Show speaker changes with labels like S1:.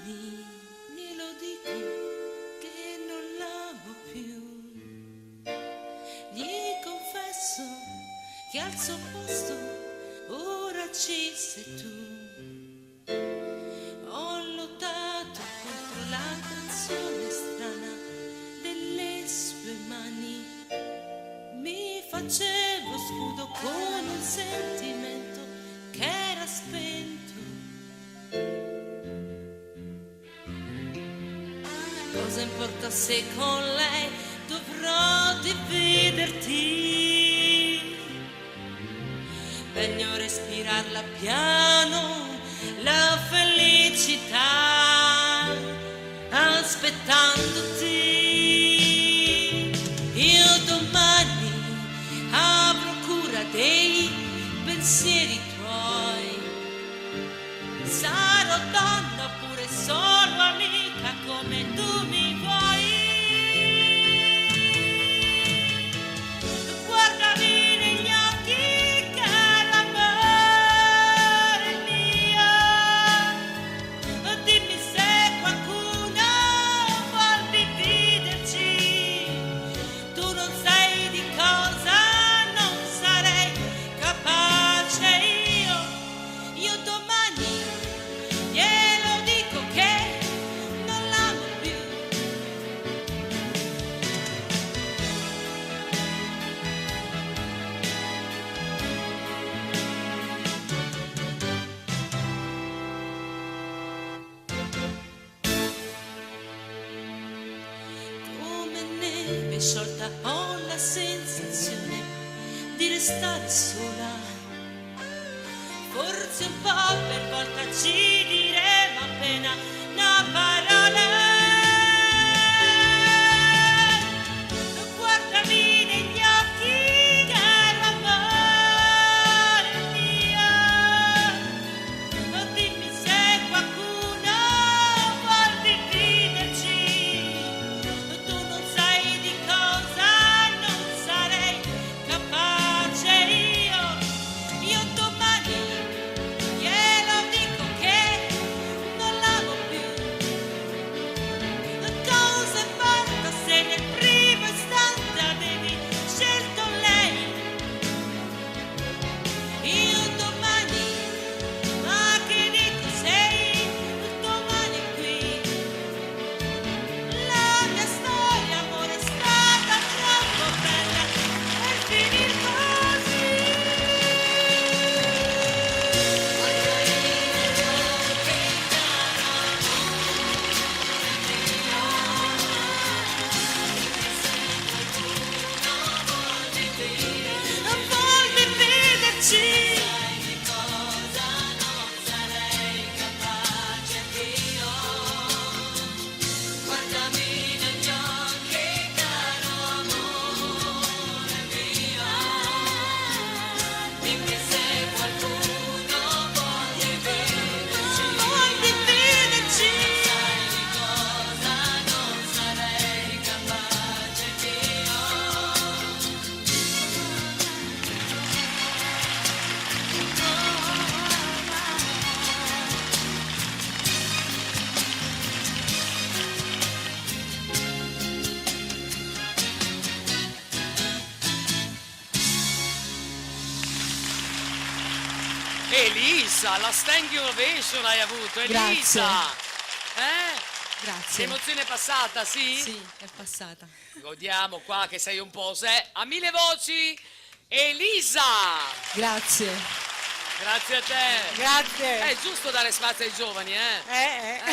S1: domani glielo dico che non l'amo più. Gli confesso che al suo posto ora ci sei tu. Ho lottato contro la canzone strana delle sue mani. Mi facevo scudo con un sentimento che era spento. Cosa importa se con lei dovrò dividerti? Meglio respirarla piano, la felicità, aspettandoti. Io domani avrò cura dei pensieri tuoi. Sarò donna oppure solo amica come tu mi vuoi. Guardami negli occhi, caro amore mio. Dimmi se qualcuno vuol dividerci. Tu non sai di cosa non sarei capace io. Io domani glielo dico che non l'amo più. Come neve sciolta ho la sensazione di restare sola. Forse un po' per volta ci diremo appena una parola. Guardami negli occhi, caro amore mio. Dimmi se qualcuno vuol dividerci. Tu non sai di cosa non sarei capace io. Io domani glielo dico che non l'amo più. Cosa importa se nel primo istante avevi scelto lei? Io domani, ma che dico sei domani qui? La mia storia, amore, è stata troppo bella per finir così. Non vuol dividerci. Guardami negli occhi, caro amore mio. Dimmi se qualcuno vuol dividerci. Vuol dividerci. Sai di cosa non sarei capace io.
S2: Elisa, la standing ovation hai avuto, Elisa.
S3: Grazie.
S2: Che
S3: Grazie.
S2: emozione è passata, sì?
S3: Sì, è passata.
S2: Godiamo qua che sei un po' a mille voci. Elisa!
S3: Grazie.
S2: Grazie a te.
S3: Grazie.
S2: È giusto dare spazio ai giovani, eh?